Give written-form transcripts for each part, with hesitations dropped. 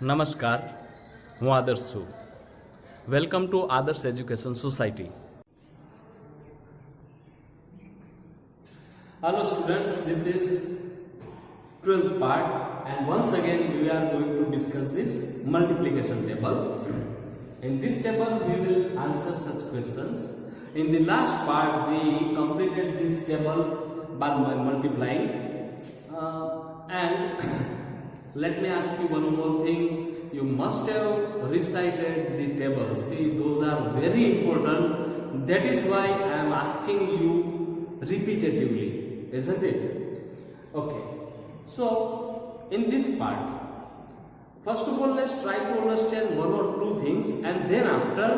નમસ્કાર, હું આદર્શ છું. વેલકમ ટુ આદર્શ education society. Hello students, this is 12th part and once again we are going to discuss this multiplication table. In this table we will answer such questions. In the last part we completed this table by multiplying and let me ask you one more thing. You must have recited the table. See, those are very important. That is why I am asking you repetitively, isn't it? Okay. So, in this part, first of all, let's try to understand one or two things, and then after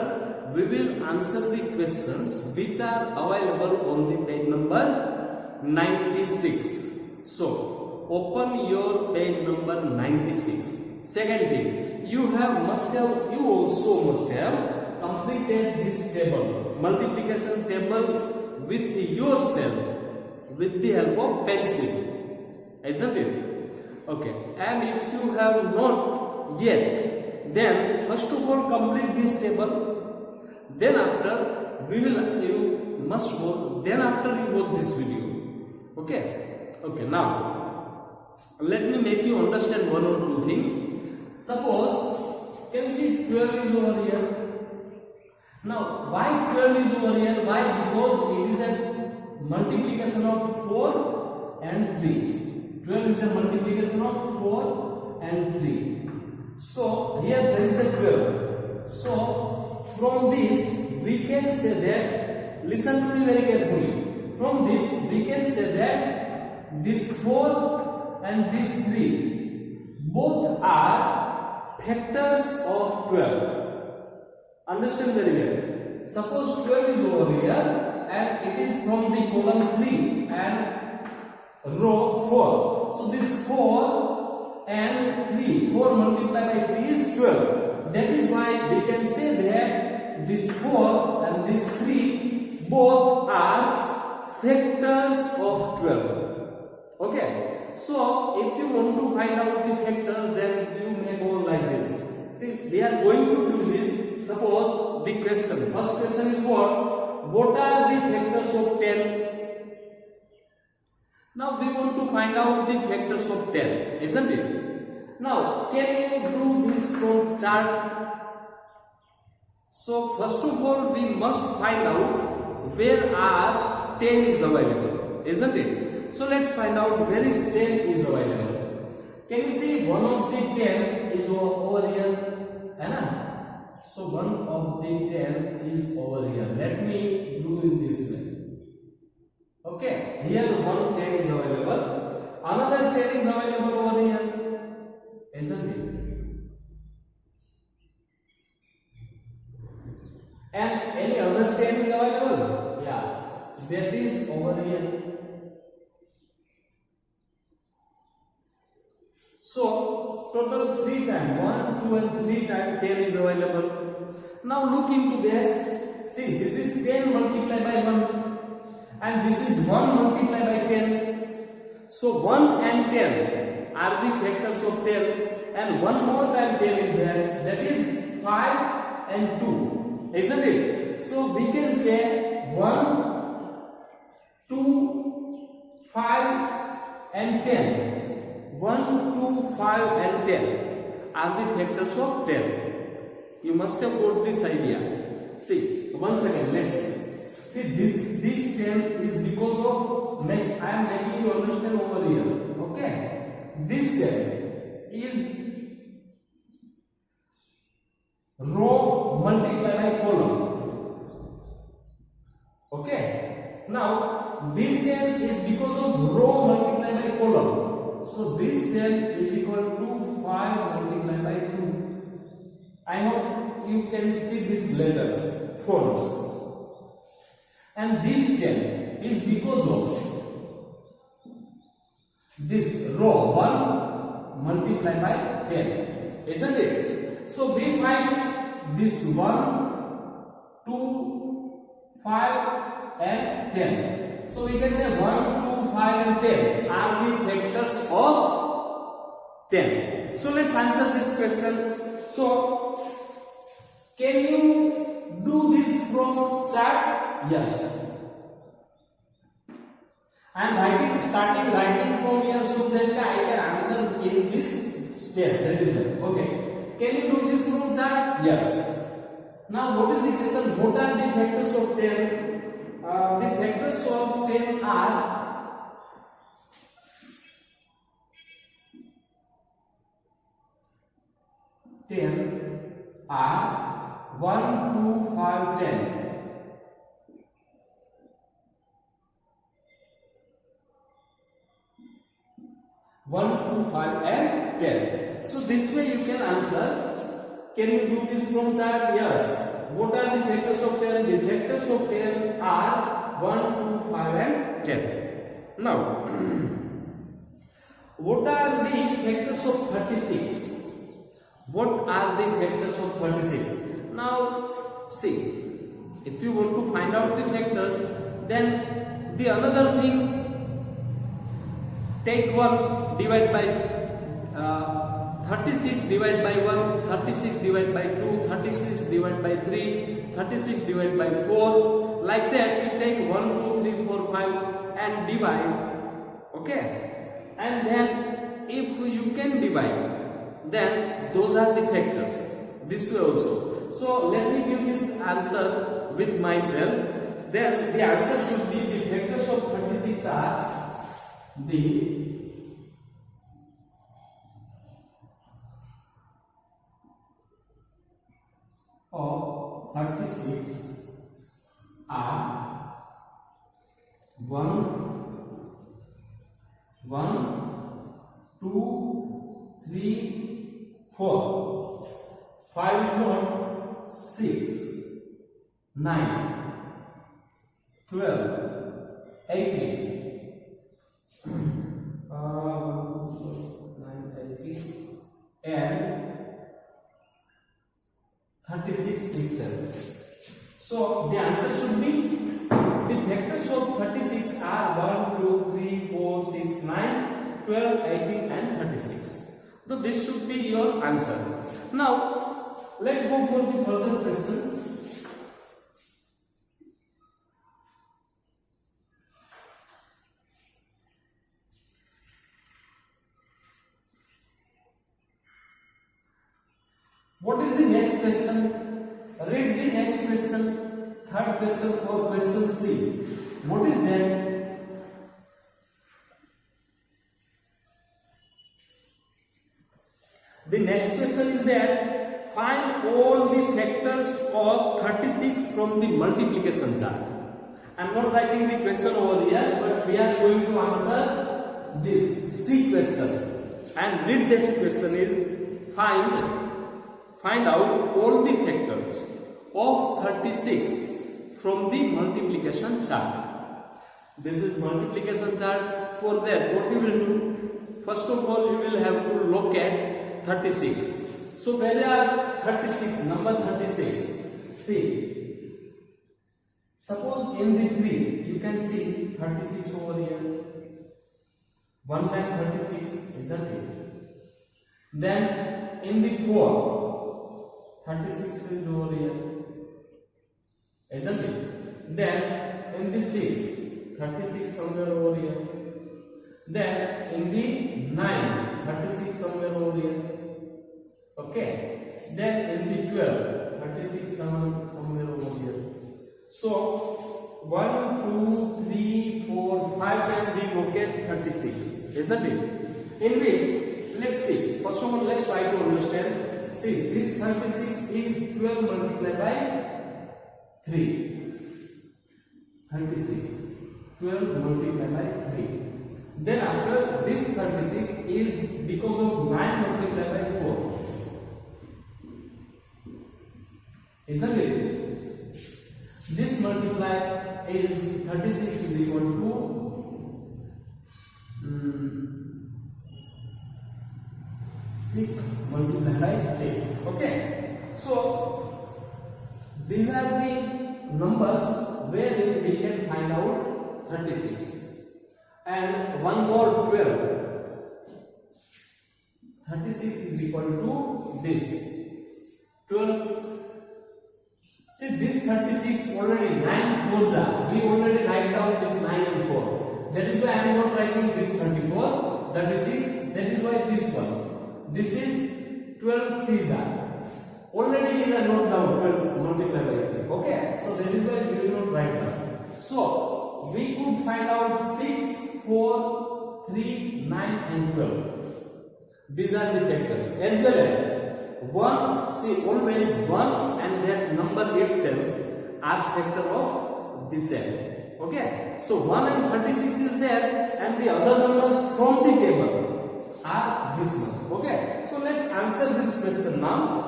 we will answer the questions which are available on the page number 96. So, open your page number 96. Second thing, you also must have completed this table, multiplication table with yourself, with the help of pencil, isn't it? Okay, and if you have not yet, then first of all complete this table. Then after you must go. Then after you watch this video. Okay. Okay. Now let me make you understand one or two things. Suppose, can you see 12 is over here? Now, why 12 is over here? Why? Because it is a multiplication of 4 and 3. 12 is a multiplication of 4 and 3. So, here there is a 12. So, from this, we can say that, listen to me very carefully. From this, we can say that this 4 and this 3 both are factors of 12. Understand very well. Suppose 12 is over here and it is from the column 3 and row 4. So this 4 and 3, 4 multiplied by 3 is 12. That is why we can say that this 4 and this 3 both are factors of 12. Okay. So, if you want to find out the factors, then you may go like this. See, we are going to do this. Suppose the question. First question is what? What are the factors of 10? Now, we want to find out the factors of 10, isn't it? Now, can you do this from chart? So, first of all, we must find out where are 10 is available, isn't it? So let's find out where is 10 is available. Can you see one of the 10 is over here? Anna? So one of the 10 is over here. Let me do it this way. Okay, here one 10 is available. Another 10 is available over here. Isn't it? And any other 10 is available? Yeah, that is over here. So, total 3 times, 1, 2 and 3 times 10 is available. Now look into that. See, this is 10 multiplied by 1 and this is 1 multiplied by 10. So, 1 and 10 are the factors of 10 and one more time 10 is there. That is 5 and 2. Isn't it? So, we can say 1, 2, 5 and 10. 1, 2, 5 and 10 are the factors of 10. You must have got this idea. See, once again, let's see. This 10 is because of I am making you understand over here. Okay? This 10 is row multiplied by column. Okay? Now, this 10 is because of row multiplied by column. So this 10 is equal to 5 multiplied by 2. I hope you can see these letters, fonts. And this 10 is because of this row 1 multiplied by 10. Isn't it? So we find this 1, 2, 5 and 10. So we can say 1, 2, 5 and 10 are the factors of 10. So let's answer this question. So can you do this from chart? Yes. I am starting writing from here so that I can answer in this space. That is it. Okay. Can you do this from chart? Yes. Now what is the question? What are the factors of 10? The factors of 10 are 10 are 1, 2, 5, 10. 1, 2, 5 and 10. So this way you can answer. Can you do this from chart? Yes. What are the factors of 10? The factors of 10 are 1, 2, 5 and 10. Now, what are the factors of 36? What are the factors of 36? Now, see, if you want to find out the factors, then the another thing, take 1, divide by 36, divide by 1, 36 divide by 2, 36 divide by 3, 36 divide by 4. Like that, you take 1, 2, 3, 4, 5 and divide. Okay? And then, if you can divide, then those are the factors. This way also. So, let me give this answer with myself. Then, the answer should be the factors of 36 are the of 36 are 1, 2, 3, 4, 5 is not 6, 9, 12, 18, 9, 18 and 36 itself. So the answer should be the factors of 36 are 1, 2, 3, 4, 6, 9, 12, 18 and 36. So this should be your answer. Now let's go for the further questions. What is the next question? Read the next question. Third question or question C. What is that? The next question is that find all the factors of 36 from the multiplication chart. I am not writing the question over here, but we are going to answer this C question. And read that question is find out all the factors of 36 from the multiplication chart. This is multiplication chart. For that, what you will do? First of all, you will have to look at 36. So where are 36? Number 36. See, suppose in the 3, you can see 36 over here. 1 times 36, isn't it? Then in the 4, 36 is over here, isn't it? Then in the 6, 36 somewhere over here. Then in the 9, 36 somewhere over here. Okay. Then in the 12, 36 somewhere over here. So 1, 2, 3, 4, 5 and we locate 36, isn't it? In which, let's see. First of all, let's try to understand. See, this 36 is 12 multiplied by 3. 36. 12 multiplied by 3. Then after this 36 is because of 9 multiplied by 4. Isn't it? This multiply is 36 is equal to 6 multiplied by 6. Okay. So these are the numbers where we can find out 36. And one more 12. 36 is equal to this 12. See this 36 already 9 fours are. We already write down this 9 and 4. That is why I am not writing this 34, 36. That is why this one. This is 12 threes are. Already we are note down 12 multiplied by 3. Okay. So that is why we will not write down. So we could find out 6, 4, 3, 9 and 12. These are the factors. As well as 1, see always 1 and that number itself are factor of the set. Okay. So 1 and 36 is there and the other numbers from the table are this much. Okay. So let's answer this question now.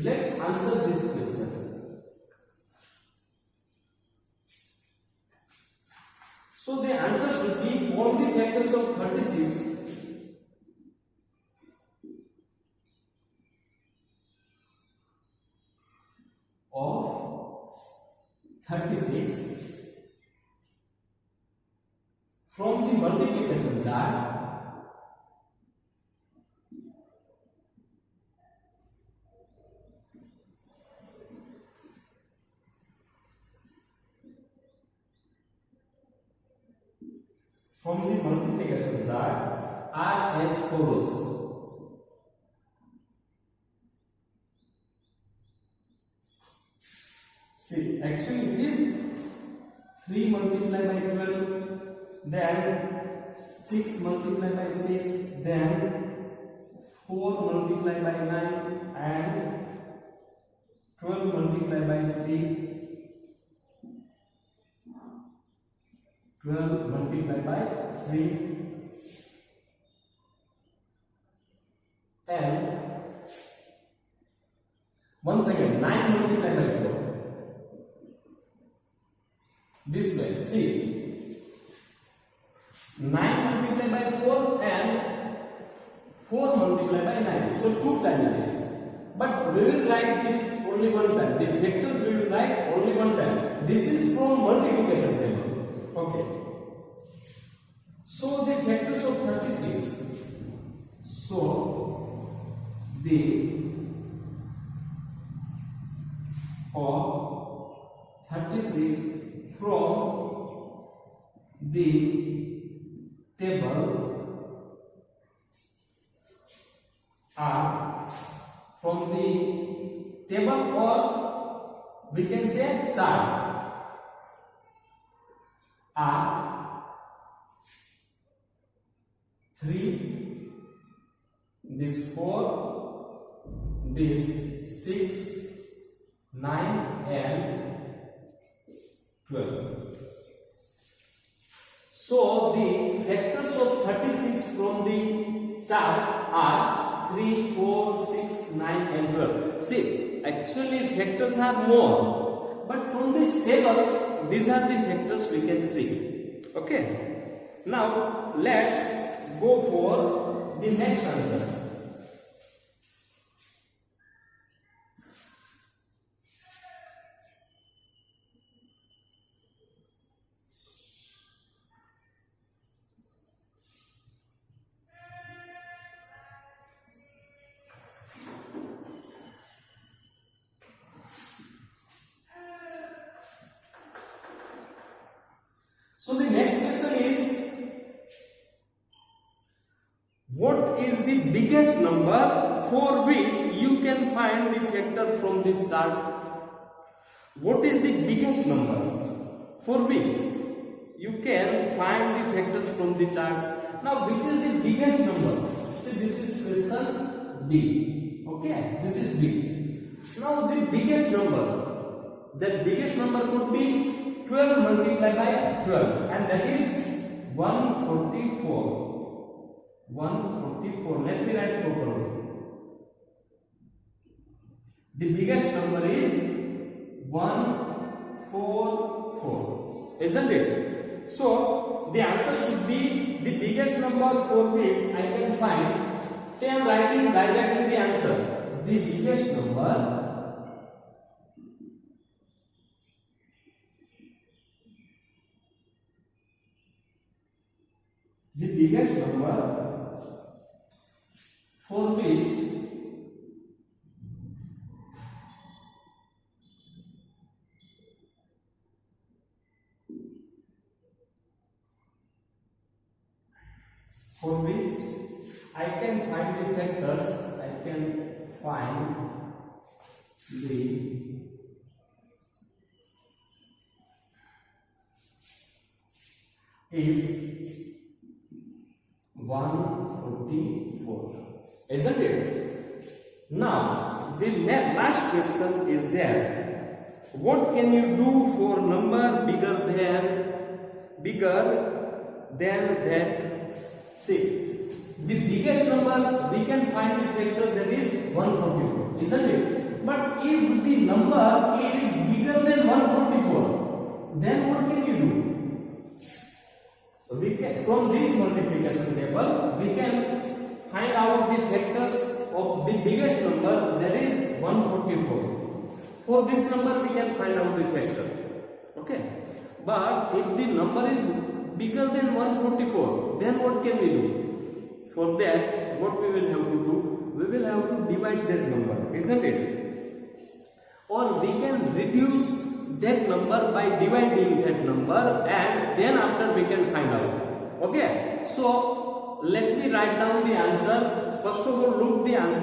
Let's answer this question. So the answer should be all the factors of 36 of 36 from the multiplication chart are as follows. See, actually it is 3 multiplied by 12, then 6 multiplied by 6, then 4 multiplied by 9 and 12 multiplied by 3, 12 multiplied by 3 and once again 9 multiplied by 4. This way, see 9 multiplied by 4 and 4 multiplied by 9. So 2 times it is. But we will write this only one time. The vector we will write only one time. This is from multiplication table. Okay. So the factors of 36. So the of 36 from the table are from the table or we can say chart are 3, this 4, this 6, 9 and 12. So the factors of 36 from the chart are 3, 4, 6, 9 and 12. See, actually factors are more, but from this table these are the factors we can see. Okay. Now let's go for the next answer. So the next question is, what is the biggest number for which you can find the factor from this chart? What is the biggest number for which you can find the factors from the chart? Now, which is the biggest number? See, this is question B. Okay, this is B. Now, the biggest number, that biggest number could be 12 multiplied by 12, and that is 144. 144. Let me write properly. The biggest number is 144, isn't it? So the answer should be the biggest number for which I can find. Say I am writing directly the answer. The biggest number. The biggest number for which factors I can find the is 144, isn't it? Now the last question is there. What can you do for number bigger than that? See, the biggest number we can find the factor, that is 144, isn't it? But if the number is bigger than 144, then what can you do? So we can, from this multiplication table, we can find out the factors of the biggest number, that is 144. For this number we can find out the factor. Okay. But if the number is bigger than 144, then what can we do? For that, what we will have to do? We will have to divide that number, isn't it? Or we can reduce that number by dividing that number, and then after we can find out. Okay. So let me write down the answer. First of all, look the answer,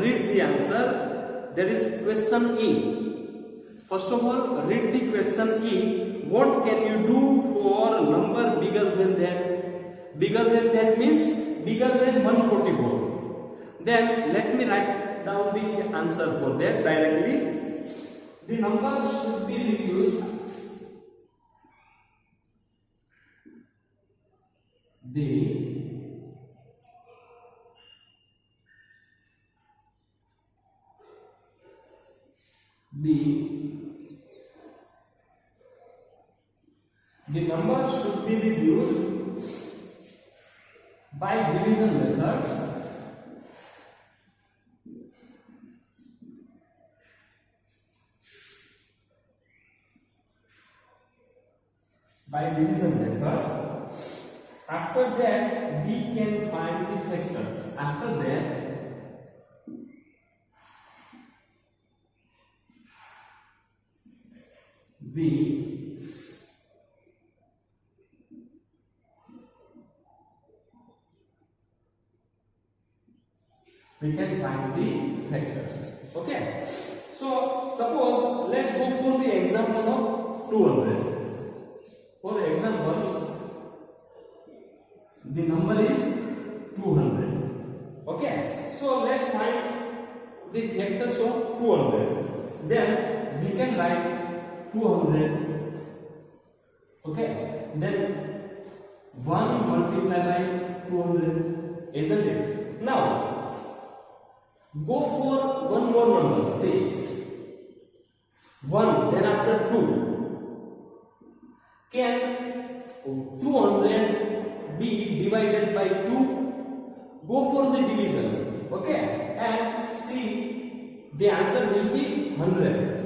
read the answer. That is question E. First of all, read the question E. What can you do for number bigger than that? Bigger than that means bigger than 144. Then let me write down the answer for that directly. The number should be reduced. The number should be reduced by division method. After that, we can find the factors. After that, we can find the factors. Okay. So suppose let's go for the example of 200. For example, the number is 200. Okay. So let's find the factors of 200. Then we can write 200. Okay. Then 1 multiplied by 200, isn't it? Now go for one more number. Say 1. Then after 2. Can 200 be divided by 2? Go for the division. Okay. And see, the answer will be 100.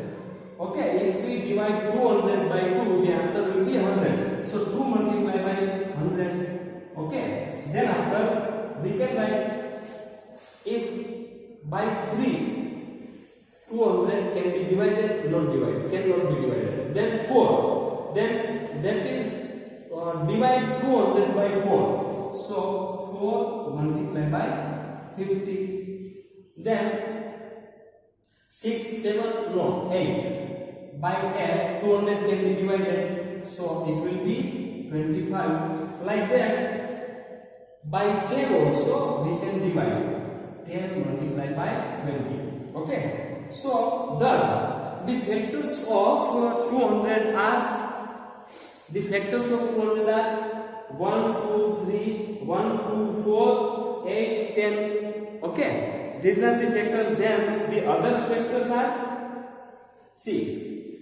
Okay. If we divide 200 by 2, the answer will be 100. So 2 multiplied by 100. Okay. Then after we can write, if by 3 200 can be divided, cannot be divided. Then 4. Then that is divide 200 by 4. So 4 multiplied by 50. Then 6, 7, no, 8. By 8, 200 can be divided. So it will be 25. Like that, by 10 also we can divide. 10 multiplied by 20. Okay. So thus the factors of 200 are 1, 2, 3, 1, 2, 4, 8, 10. Okay. These are the factors. Then the other factors are, see,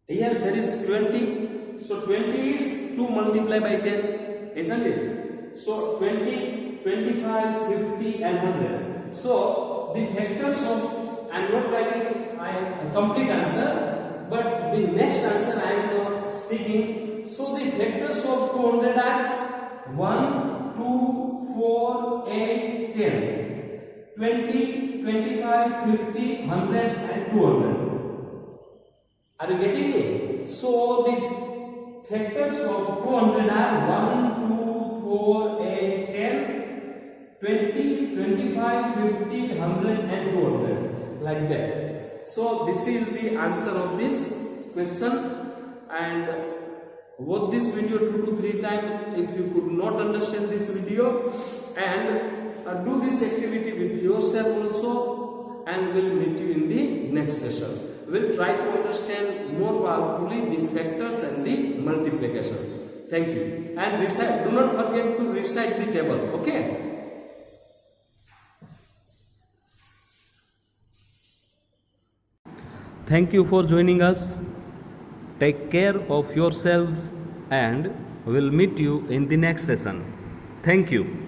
here there is 20. So 20 is 2 multiplied by 10, isn't it? So 20, 25, 50 and 100. So the factors of, I am not writing a complete answer, but the next answer I am speaking. So the factors of 200 are 1, 2, 4, 8, 10, 20, 25, 50, 100 and 200. Are you getting it? So the factors of 200 are 1, 2, 4, 8, 10, 20, 25, 50, 100 and 200 like that. So this is the answer of this question, and watch this video 2 to 3 times if you could not understand this video, and do this activity with yourself also, and we'll meet you in the next session. We'll try to understand more powerfully the factors and the multiplication. Thank you. And recite, do not forget to recite the table, okay? Thank you for joining us. Take care of yourselves and we'll meet you in the next session. Thank you.